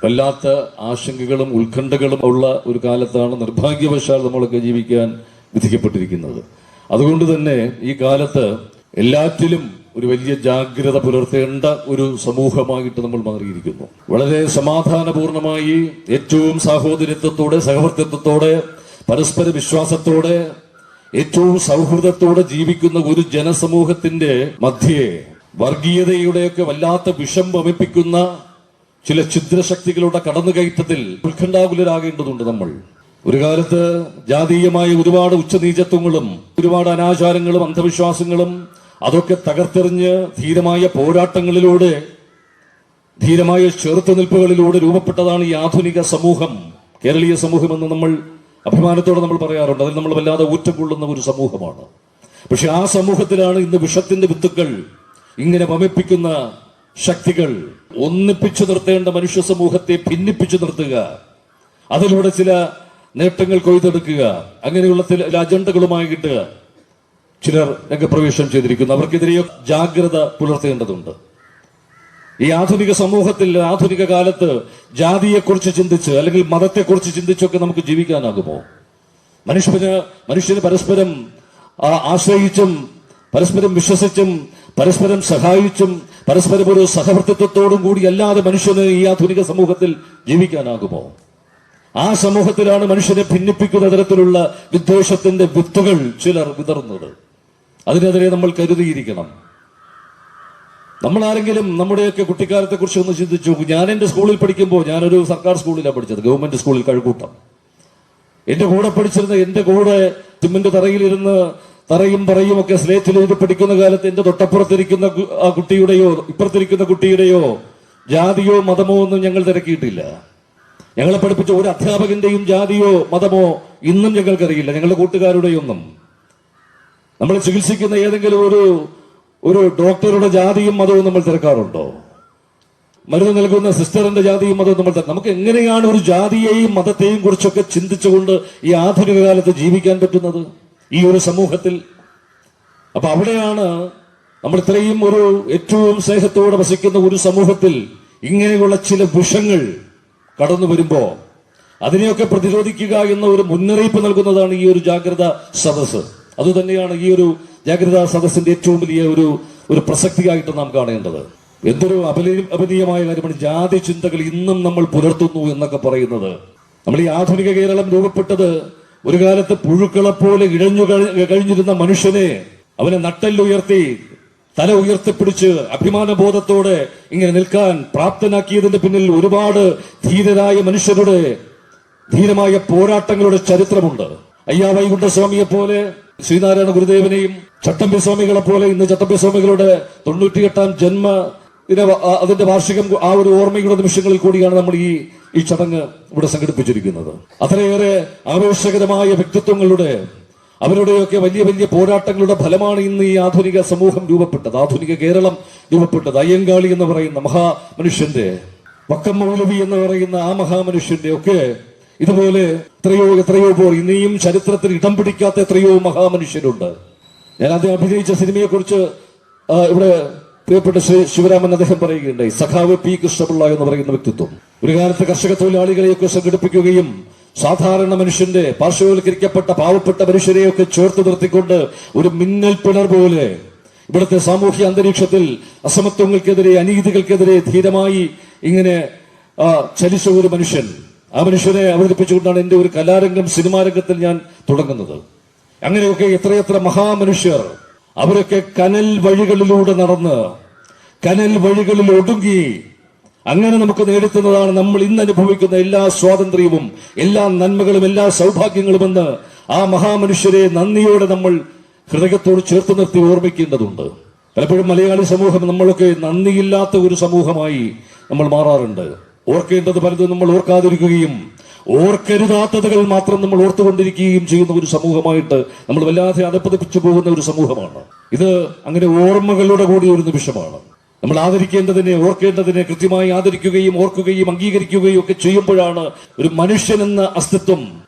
വല്ലാത്ത ആശങ്കകളും ഉത്കണ്ഠകളും ഉള്ള ഒരു കാലത്താണ് നിർഭാഗ്യവശാൽ നമ്മളൊക്കെ ജീവിക്കാൻ വിധിക്കപ്പെട്ടിരിക്കുന്നത്. അതുകൊണ്ട് തന്നെ ഈ കാലത്ത് എല്ലാറ്റിലും ഒരു വലിയ ജാഗ്രത പുലർത്തേണ്ട ഒരു സമൂഹമായിട്ട് നമ്മൾ മാറിയിരിക്കുന്നു. വളരെ സമാധാനപൂർണമായി ഏറ്റവും സാഹോദര്യത്വത്തോടെ, സഹവർത്തിത്വത്തോടെ, പരസ്പര വിശ്വാസത്തോടെ, ഏറ്റവും സൗഹൃദത്തോടെ ജീവിക്കുന്ന ഒരു ജനസമൂഹത്തിന്റെ മധ്യേ വർഗീയതയുടെയൊക്കെ വല്ലാത്ത വിഷം വമിപ്പിക്കുന്ന ചില ഛിദ്രശക്തികളുടെ കടന്നുകയറ്റത്തിൽ ഉത്കണ്ഠാകുലരാകേണ്ടതുണ്ട്. നമ്മൾ ഒരു കാലത്ത് ജാതീയമായ ഒരുപാട് ഉച്ചനീചത്വങ്ങളും ഒരുപാട് അനാചാരങ്ങളും അന്ധവിശ്വാസങ്ങളും അതൊക്കെ തകർത്തെറിഞ്ഞ് ധീരമായ പോരാട്ടങ്ങളിലൂടെ, ധീരമായ ചെറുത്തുനിൽപ്പുകളിലൂടെ രൂപപ്പെട്ടതാണ് ഈ ആധുനിക സമൂഹം, കേരളീയ സമൂഹം എന്ന് നമ്മൾ അഭിമാനത്തോടെ നമ്മൾ പറയാറുണ്ട്. അതിൽ നമ്മൾ വല്ലാതെ ഊറ്റക്കൊള്ളുന്ന ഒരു സമൂഹമാണ്. പക്ഷെ ആ സമൂഹത്തിലാണ് ഇന്ന് വിഷത്തിന്റെ വിത്തുക്കൾ ഇങ്ങനെ വമിപ്പിക്കുന്ന ശക്തികൾ ഒന്നിപ്പിച്ചു നിർത്തേണ്ട മനുഷ്യ സമൂഹത്തെ ഭിന്നിപ്പിച്ചു നിർത്തുക, അതിലൂടെ ചില നേട്ടങ്ങൾ കൊയ്തെടുക്കുക, അങ്ങനെയുള്ള ചില അജണ്ടകളുമായിട്ട് ചിലർ രംഗപ്രവേശനം ചെയ്തിരിക്കുന്നു. അവർക്കെതിരെ ജാഗ്രത പുലർത്തേണ്ടതുണ്ട്. ഈ ആധുനിക സമൂഹത്തിൽ, ആധുനിക കാലത്ത് ജാതിയെക്കുറിച്ച് ചിന്തിച്ച് അല്ലെങ്കിൽ മതത്തെക്കുറിച്ച് ചിന്തിച്ചൊക്കെ നമുക്ക് ജീവിക്കാനാകുമോ? മനുഷ്യന് പരസ്പരം ആശ്രയിച്ചും പരസ്പരം വിശ്വസിച്ചും പരസ്പരം സഹായിച്ചും പരസ്പരം ഒരു സഹവർത്തിത്വത്തോടും കൂടി അല്ലാതെ മനുഷ്യന് ഈ ആധുനിക സമൂഹത്തിൽ ജീവിക്കാനാകുമോ? ആ സമൂഹത്തിലാണ് മനുഷ്യനെ ഭിന്നിപ്പിക്കുന്ന തരത്തിലുള്ള വിദ്വേഷത്തിന്റെ വിത്തുകൾ ചിലർ വിതറുന്നത്. അതിനെതിരെ നമ്മൾ കരുതിയിരിക്കണം. നമ്മളാരെങ്കിലും നമ്മുടെയൊക്കെ കുട്ടിക്കാലത്തെ കുറിച്ച് ഒന്ന് ചിന്തിച്ചു. ഞാൻ എന്റെ സ്കൂളിൽ പഠിക്കുമ്പോൾ, ഞാനൊരു സർക്കാർ സ്കൂളിലാണ് പഠിച്ചത്, ഗവൺമെന്റ് സ്കൂളിൽ, കഴക്കൂട്ടം. എന്റെ കൂടെ പഠിച്ചിരുന്ന, എന്റെ കൂടെ സിമന്റ് തറയിലിരുന്ന് തറയും പറയും ഒക്കെ സ്ലേറ്റിൽ എഴുതി പഠിക്കുന്ന കാലത്ത് എന്റെ തൊട്ടപ്പുറത്തിരിക്കുന്ന ആ കുട്ടിയുടെയോ ഇപ്പുറത്തിരിക്കുന്ന കുട്ടിയുടെയോ ജാതിയോ മതമോ ഒന്നും ഞങ്ങൾ തിരക്കിയിട്ടില്ല. ഞങ്ങളെ പഠിപ്പിച്ച ഒരു അധ്യാപകന്റെയും ജാതിയോ മതമോ ഇന്നും ഞങ്ങൾക്കറിയില്ല, ഞങ്ങളുടെ കൂട്ടുകാരുടെയൊന്നും. നമ്മൾ ചികിത്സിക്കുന്ന ഏതെങ്കിലും ഒരു ഡോക്ടറുടെ ജാതിയും മതവും നമ്മൾ തിരക്കാറുണ്ടോ? മരുന്ന് നൽകുന്ന സിസ്റ്ററിന്റെ ജാതിയും മതവും നമുക്ക് എങ്ങനെയാണ് ഒരു ജാതിയെയും മതത്തെയും കുറിച്ചൊക്കെ ചിന്തിച്ചുകൊണ്ട് ഈ ആധുനിക കാലത്ത് ജീവിക്കാൻ പറ്റുന്നത് ഈ ഒരു സമൂഹത്തിൽ? അപ്പൊ അവിടെയാണ് നമ്മൾ ഇത്രയും ഒരു ഏറ്റവും സ്നേഹത്തോടെ വസിക്കുന്ന ഒരു സമൂഹത്തിൽ ഇങ്ങനെയുള്ള ചില വിഷങ്ങൾ കടന്നു വരുമ്പോ അതിനെയൊക്കെ പ്രതിരോധിക്കുക എന്ന ഒരു മുന്നറിയിപ്പ് നൽകുന്നതാണ് ഈ ഒരു ജാഗ്രതാ സദസ്സ്. അതുതന്നെയാണ് ഈ ഒരു ജാഗ്രതാ സദസ്സിന്റെ ഏറ്റവും വലിയ ഒരു പ്രസക്തിയായിട്ട് നാം കാണേണ്ടത്. എന്തൊരു അപനീയമായ കാര്യമാണ് ജാതി ചിന്തകൾ ഇന്നും നമ്മൾ പുലർത്തുന്നു എന്നൊക്കെ പറയുന്നത്. നമ്മൾ ഈ ആധുനിക കേരളം രൂപപ്പെട്ടത് ഒരു കാലത്ത് പുഴുക്കളെപ്പോലെ ഇഴഞ്ഞു കഴിഞ്ഞിരുന്ന മനുഷ്യനെ അവനെ നട്ടെല്ലുയർത്തി തല ഉയർത്തിപ്പിടിച്ച് അഭിമാനബോധത്തോടെ ഇങ്ങനെ നിൽക്കാൻ പ്രാപ്തനാക്കിയതിന്റെ പിന്നിൽ ഒരുപാട് ധീരരായ മനുഷ്യരുടെ ധീരമായ പോരാട്ടങ്ങളുടെ ചരിത്രമുണ്ട്. അയ്യാ വൈകുണ്ഠസ്വാമിയെ പോലെ, ശ്രീനാരായണ ഗുരുദേവനെയും ചട്ടമ്പി സ്വാമികളെ പോലെ ഇന്ന് ചട്ടമ്പി സ്വാമികളുടെ 98ാം അതിന്റെ വാർഷികം, ആ ഒരു ഓർമ്മയുടെ നിമിഷങ്ങളിൽ കൂടിയാണ് നമ്മൾ ഈ ചടങ്ങ് ഇവിടെ സംഘടിപ്പിച്ചിരിക്കുന്നത്. അത്രയേറെ ആവേശകരമായ വ്യക്തിത്വങ്ങളുടെ, അവരുടെയൊക്കെ വലിയ വലിയ പോരാട്ടങ്ങളുടെ ഫലമാണ് ഇന്ന് ഈ ആധുനിക സമൂഹം രൂപപ്പെട്ടത്, ആധുനിക കേരളം രൂപപ്പെട്ടത്. അയ്യങ്കാളി എന്ന് പറയുന്ന മഹാമനുഷ്യന്റെ, വക്കം മൗലവി എന്ന് പറയുന്ന ആ മഹാമനുഷ്യന്റെ ഒക്കെ ഇതുപോലെ എത്രയോ പോർ ഇനിയും ചരിത്രത്തിൽ ഇടം പിടിക്കാത്ത എത്രയോ മഹാമനുഷ്യരുണ്ട്. ഞാൻ ആദ്യം അഭിനയിച്ച സിനിമയെ കുറിച്ച് ഇവിടെ പ്രിയപ്പെട്ട ശ്രീ ശിവരാമൻ അദ്ദേഹം പറയുകയുണ്ടായി. സഖാവ് പി കൃഷ്ണപിള്ള എന്ന് പറയുന്ന വ്യക്തിത്വം ഒരു കാലത്ത് കർഷക തൊഴിലാളികളെയൊക്കെ സംഘടിപ്പിക്കുകയും സാധാരണ മനുഷ്യന്റെ, പാർശ്വവൽക്കരിക്കപ്പെട്ട പാവപ്പെട്ട മനുഷ്യരെയൊക്കെ ചേർത്ത് നിർത്തിക്കൊണ്ട് ഒരു മിന്നൽ പിണർ പോലെ ഇവിടുത്തെ സാമൂഹ്യ അന്തരീക്ഷത്തിൽ അസമത്വങ്ങൾക്കെതിരെ, അനീതികൾക്കെതിരെ ധീരമായി ഇങ്ങനെ ചലിച്ച ഒരു മനുഷ്യൻ. ആ മനുഷ്യനെ അവതരിപ്പിച്ചുകൊണ്ടാണ് എന്റെ ഒരു കലാരംഗം, സിനിമാ രംഗത്തിൽ ഞാൻ തുടങ്ങുന്നത്. അങ്ങനെയൊക്കെ എത്രയെത്ര മഹാമനുഷ്യർ, അവരൊക്കെ കനൽ വഴികളിലൂടെ നടന്ന്, കനൽ വഴികളിൽ ഒടുങ്ങി, അങ്ങനെ നമുക്ക് നേടിത്തുന്നതാണ് നമ്മൾ ഇന്ന് അനുഭവിക്കുന്ന എല്ലാ സ്വാതന്ത്ര്യവും, എല്ലാ നന്മകളും, എല്ലാ സൗഭാഗ്യങ്ങളുമെന്ന് ആ മഹാമനുഷ്യരെ നന്ദിയോടെ നമ്മൾ ഹൃദയത്തോട് ചേർത്ത് നിർത്തി ഓർമ്മിക്കേണ്ടതുണ്ട്. പലപ്പോഴും മലയാളി സമൂഹം നമ്മളൊക്കെ നന്ദിയില്ലാത്ത ഒരു സമൂഹമായി നമ്മൾ മാറാറുണ്ട്. ഓർക്കേണ്ടത് പലതും നമ്മൾ ഓർക്കാതിരിക്കുകയും ഓർക്കരുതാത്തതുകൾ മാത്രം നമ്മൾ ഓർത്തുകൊണ്ടിരിക്കുകയും ചെയ്യുന്ന ഒരു സമൂഹമായിട്ട് നമ്മൾ വല്ലാതെ അധപ്പതിപ്പിച്ചു പോകുന്ന ഒരു സമൂഹമാണ് ഇത്. അങ്ങനെ ഓർമ്മകളുടെ കൂടി ഒരു നിമിഷമാണ്. നമ്മൾ ആദരിക്കേണ്ടതിനെ, ഓർക്കേണ്ടതിനെ കൃത്യമായി ആദരിക്കുകയും ഓർക്കുകയും അംഗീകരിക്കുകയും ഒക്കെ ചെയ്യുമ്പോഴാണ് ഒരു മനുഷ്യനെന്ന അസ്തിത്വം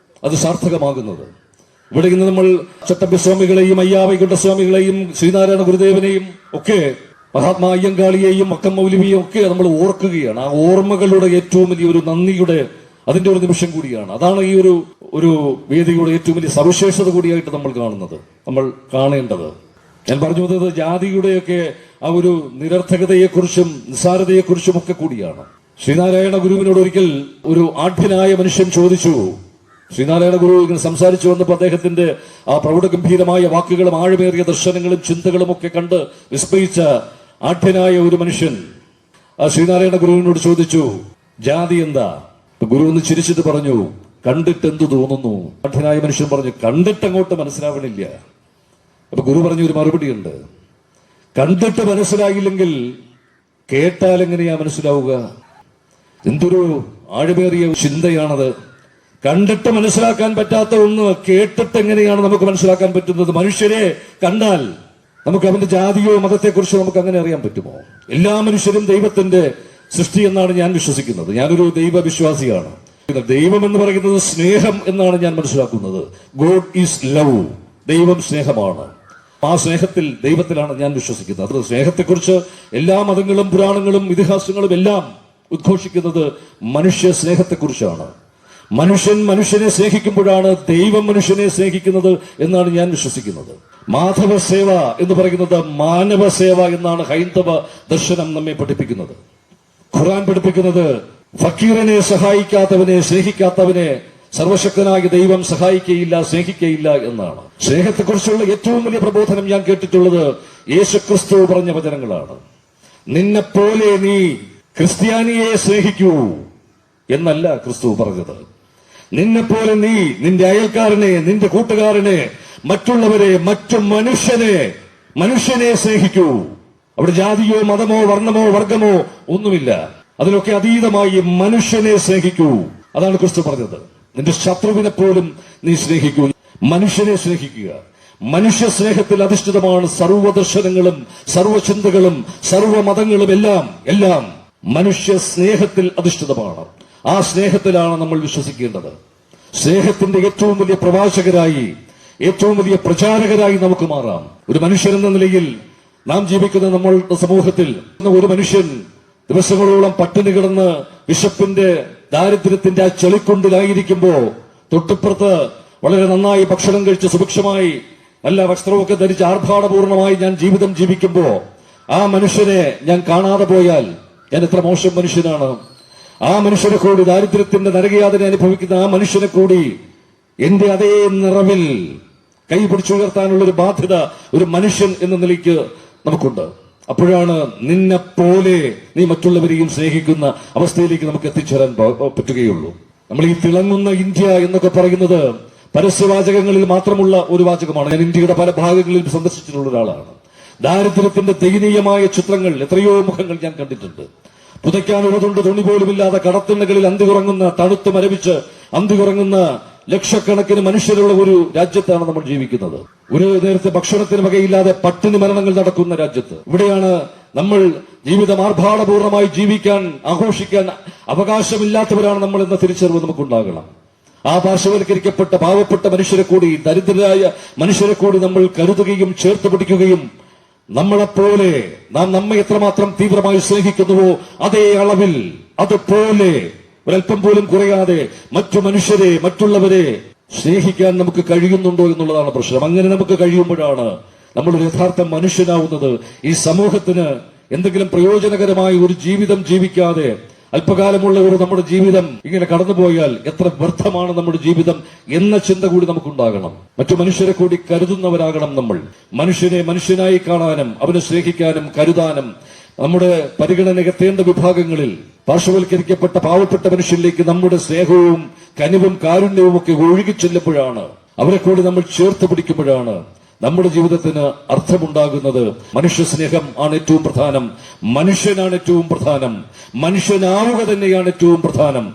അത് സാർത്ഥകമാകുന്നത്. ഇവിടെ ഇന്ന് നമ്മൾ ചട്ടമ്പി സ്വാമികളെയും അയ്യാ വൈകുണ്ഠസ്വാമികളെയും ശ്രീനാരായണ ഗുരുദേവനെയും ഒക്കെ മഹാത്മാ അയ്യങ്കാളിയെയും മക്കം മൗലവിയെയും ഒക്കെ നമ്മൾ ഓർക്കുകയാണ്. ആ ഓർമ്മകളുടെ ഏറ്റവും വലിയൊരു നന്ദിയുടെ അതിന്റെ ഒരു നിമിഷം കൂടിയാണ്. അതാണ് ഈ ഒരു വേദിയുടെ ഏറ്റവും വലിയ സവിശേഷത കൂടിയായിട്ട് നമ്മൾ കാണുന്നത്, നമ്മൾ കാണേണ്ടത്. ഞാൻ പറഞ്ഞു വന്നത് ജാതിയുടെയൊക്കെ ആ ഒരു നിരർത്ഥകതയെക്കുറിച്ചും നിസ്സാരതയെക്കുറിച്ചും ഒക്കെ കൂടിയാണ്. ശ്രീനാരായണ ഗുരുവിനോട് ഒരിക്കൽ ഒരു ആഢ്യനായ മനുഷ്യൻ ചോദിച്ചു. ശ്രീനാരായണ ഗുരു ഇങ്ങനെ സംസാരിച്ചു വന്നപ്പോൾ അദ്ദേഹത്തിന്റെ ആ പ്രൗഢഗംഭീരമായ വാക്കുകളും ആഴമേറിയ ദർശനങ്ങളും ചിന്തകളും ഒക്കെ കണ്ട് വിസ്മയിച്ച ആഢ്യനായ ഒരു മനുഷ്യൻ ആ ശ്രീനാരായണ ഗുരുവിനോട് ചോദിച്ചു, ജാതി എന്താ? ഗുരു ഒന്ന് ചിരിച്ചിട്ട് പറഞ്ഞു, കണ്ടിട്ട് എന്തു തോന്നുന്നു? ആഢ്യനായ മനുഷ്യൻ പറഞ്ഞു, കണ്ടിട്ട് അങ്ങോട്ട് മനസ്സിലാവണില്ല. അപ്പൊ ഗുരു പറഞ്ഞു, ഒരു മറുപടിയുണ്ട്, കണ്ടിട്ട് മനസ്സിലായില്ലെങ്കിൽ കേട്ടാൽ എങ്ങനെയാ മനസ്സിലാവുക? എന്തൊരു ആഴമേറിയ ചിന്തയാണത്. കണ്ടിട്ട് മനസ്സിലാക്കാൻ പറ്റാത്ത ഒന്ന് കേട്ടിട്ട് എങ്ങനെയാണ് നമുക്ക് മനസ്സിലാക്കാൻ പറ്റുന്നത്? മനുഷ്യരെ കണ്ടാൽ നമുക്ക് അവന്റെ ജാതിയോ മതത്തെക്കുറിച്ചോ നമുക്ക് അങ്ങനെ അറിയാൻ പറ്റുമോ? എല്ലാ മനുഷ്യരും ദൈവത്തിന്റെ സൃഷ്ടി എന്നാണ് ഞാൻ വിശ്വസിക്കുന്നത്. ഞാനൊരു ദൈവവിശ്വാസിയാണ്. ദൈവം എന്ന് പറയുന്നത് സ്നേഹം എന്നാണ് ഞാൻ മനസ്സിലാക്കുന്നത്. God is love. ദൈവം സ്നേഹമാണ്. ആ സ്നേഹത്തിൽ, ദൈവത്തിലാണ് ഞാൻ വിശ്വസിക്കുന്നത്. അത് സ്നേഹത്തെക്കുറിച്ച് എല്ലാ മതങ്ങളും പുരാണങ്ങളും ഇതിഹാസങ്ങളും എല്ലാം ഉദ്ഘോഷിക്കുന്നത് മനുഷ്യ സ്നേഹത്തെക്കുറിച്ചാണ്. മനുഷ്യൻ മനുഷ്യനെ സ്നേഹിക്കുമ്പോഴാണ് ദൈവം മനുഷ്യനെ സ്നേഹിക്കുന്നത് എന്നാണ് ഞാൻ വിശ്വസിക്കുന്നത്. മാധവ സേവ എന്ന് പറയുന്നത് മാനവ സേവ എന്നാണ് ഹൈന്ദവ ദർശനം നമ്മെ പഠിപ്പിക്കുന്നത്. ഖുർആൻ പഠിപ്പിക്കുന്നത് ഫക്കീറിനെ സഹായിക്കാത്തവനെ, സ്നേഹിക്കാത്തവനെ സർവശക്തനായ ദൈവം സഹായിക്കുകയില്ല, സ്നേഹിക്കുകയില്ല എന്നാണ്. സ്നേഹത്തെക്കുറിച്ചുള്ള ഏറ്റവും വലിയ പ്രബോധനം ഞാൻ കേട്ടിട്ടുള്ളത് യേശുക്രിസ്തു പറഞ്ഞ വചനങ്ങളാണ്. നിന്നെപ്പോലെ നീ ക്രിസ്ത്യാനിയെ സ്നേഹിക്കൂ എന്നല്ല ക്രിസ്തു പറഞ്ഞത്. നിന്നെപ്പോലെ നീ നിന്റെ അയൽക്കാരനെ, നിന്റെ കൂട്ടുകാരനെ, മറ്റുള്ളവരെ, മറ്റു മനുഷ്യനെ സ്നേഹിക്കൂ. അവിടെ ജാതിയോ മതമോ വർണ്ണമോ വർഗമോ ഒന്നുമില്ല. അതിലൊക്കെ അതീതമായി മനുഷ്യനെ സ്നേഹിക്കൂ. അതാണ് ക്രിസ്തു പറഞ്ഞത്. നിന്റെ ശത്രുവിനെ പോലും നീ സ്നേഹിക്കൂ. മനുഷ്യനെ സ്നേഹിക്കുക. മനുഷ്യ സ്നേഹത്തിൽ അധിഷ്ഠിതമാണ് സർവ്വദർശനങ്ങളും സർവ്വചിന്തകളും സർവ്വമതങ്ങളും എല്ലാം മനുഷ്യ സ്നേഹത്തിൽ അധിഷ്ഠിതമാണ്. ആ സ്നേഹത്തിലാണ് നമ്മൾ വിശ്വസിക്കേണ്ടത്. സ്നേഹത്തിന്റെ ഏറ്റവും വലിയ പ്രവാചകരായി, ഏറ്റവും വലിയ പ്രചാരകരായി നമുക്ക് മാറാം. ഒരു മനുഷ്യരെന്ന നിലയിൽ നാം ജീവിക്കുന്ന നമ്മളുടെ സമൂഹത്തിൽ ഒരു മനുഷ്യൻ ദിവസങ്ങളോളം പട്ടിണി കിടന്ന് വിശപ്പിന്റെ ദാരിദ്ര്യത്തിന്റെ ആ ചെളിക്കുണ്ടിലായിരിക്കുമ്പോ തൊട്ടിപ്പുറത്ത് വളരെ നന്നായി ഭക്ഷണം കഴിച്ച് സുഭിക്ഷമായി നല്ല വസ്ത്രമൊക്കെ ധരിച്ച് ആർഭാടപൂർണമായി ഞാൻ ജീവിതം ജീവിക്കുമ്പോ ആ മനുഷ്യനെ ഞാൻ കാണാതെ പോയാൽ ഞാൻ എത്ര മോശം മനുഷ്യനാണ്. ആ മനുഷ്യനെ കൂടി, ദാരിദ്ര്യത്തിന്റെ നരകയാതന അനുഭവിക്കുന്ന ആ മനുഷ്യനെ കൂടി എന്റെ അതേ നിറവിൽ കൈ പിടിച്ചുയർത്താനുള്ള ഒരു ബാധ്യത ഒരു മനുഷ്യൻ എന്ന നിലയ്ക്ക് നമുക്കുണ്ട്. അപ്പോഴാണ് നിന്നെ പോലെ നീ മറ്റുള്ളവരെയും സ്നേഹിക്കുന്ന അവസ്ഥയിലേക്ക് നമുക്ക് എത്തിച്ചേരാൻ പറ്റുകയുള്ളൂ. നമ്മൾ ഈ തിളങ്ങുന്ന ഇന്ത്യ എന്നൊക്കെ പറയുന്നത് പരസ്യവാചകങ്ങളിൽ മാത്രമുള്ള ഒരു വാചകമാണ്. ഞാൻ ഇന്ത്യയുടെ പല ഭാഗങ്ങളിൽ സന്ദർശിച്ചിട്ടുള്ള ഒരാളാണ്. ദാരിദ്ര്യത്തിന്റെ ദയനീയമായ ചിത്രങ്ങൾ, എത്രയോ മുഖങ്ങൾ ഞാൻ കണ്ടിട്ടുണ്ട്. പുതയ്ക്കാനുള്ളതുണ്ട് തുണി പോലുമില്ലാതെ കടത്തിണ്ണകളിൽ അന്തിയുറങ്ങുന്ന, തണുത്ത് മരവിച്ച് അന്തിയുറങ്ങുന്ന ലക്ഷക്കണക്കിന് മനുഷ്യരുള്ള ഒരു രാജ്യത്താണ് നമ്മൾ ജീവിക്കുന്നത്. ഒരു നേരത്തെ ഭക്ഷണത്തിന് വകയില്ലാതെ പട്ടിണി മരണങ്ങൾ നടക്കുന്ന രാജ്യത്ത്. ഇവിടെയാണ് നമ്മൾ ജീവിതം ആർഭാടപൂർണമായി ജീവിക്കാൻ, ആഘോഷിക്കാൻ അവകാശമില്ലാത്തവരാണ് നമ്മൾ എന്ന തിരിച്ചറിവ് നമുക്കുണ്ടാകണം. ആ പാർശ്വവൽക്കരിക്കപ്പെട്ട പാവപ്പെട്ട മനുഷ്യരെ കൂടി, ദരിദ്രരായ മനുഷ്യരെ കൂടി നമ്മൾ കരുതുകയും ചേർത്ത് പിടിക്കുകയും നമ്മളെപ്പോലെ നാം നമ്മെ എത്രമാത്രം തീവ്രമായി സ്നേഹിക്കുന്നുവോ അതേ അളവിൽ അതുപോലെ ഒരൽപ്പം പോലും കുറയാതെ മറ്റു മനുഷ്യരെ, മറ്റുള്ളവരെ സ്നേഹിക്കാൻ നമുക്ക് കഴിയുന്നുണ്ടോ എന്നുള്ളതാണ് പ്രശ്നം. അങ്ങനെ നമുക്ക് കഴിയുമ്പോഴാണ് നമ്മളൊരു യഥാർത്ഥ മനുഷ്യനാവുന്നത്. ഈ സമൂഹത്തിന് എന്തെങ്കിലും പ്രയോജനകരമായ ഒരു ജീവിതം ജീവിക്കാതെ അല്പകാലമുള്ള ഒരു നമ്മുടെ ജീവിതം ഇങ്ങനെ കടന്നുപോയാൽ എത്ര വ്യർത്ഥമാണ് നമ്മുടെ ജീവിതം എന്ന ചിന്ത കൂടി നമുക്കുണ്ടാകണം. മറ്റു മനുഷ്യരെ കൂടി കരുതുന്നവരാകണം നമ്മൾ. മനുഷ്യനെ മനുഷ്യനായി കാണാനും അവനെ സ്നേഹിക്കാനും കരുതാനും നമ്മുടെ പരിഗണനയെത്തേണ്ട വിഭാഗങ്ങളിൽ പാർശ്വവൽക്കരിക്കപ്പെട്ട പാവപ്പെട്ട മനുഷ്യരിലേക്ക് നമ്മുടെ സ്നേഹവും കനിവും കാരുണ്യവും ഒക്കെ ഒഴുകിച്ചെല്ലുമ്പോഴാണ്, അവരെ കൂടി നമ്മൾ ചേർത്ത് പിടിക്കുമ്പോഴാണ് നമ്മുടെ ജീവിതത്തിന് അർത്ഥമുണ്ടാകുന്നത്. മനുഷ്യ സ്നേഹം ആണ് ഏറ്റവും പ്രധാനം. മനുഷ്യനാണ് ഏറ്റവും പ്രധാനം. മനുഷ്യനാവുക തന്നെയാണ് ഏറ്റവും പ്രധാനം.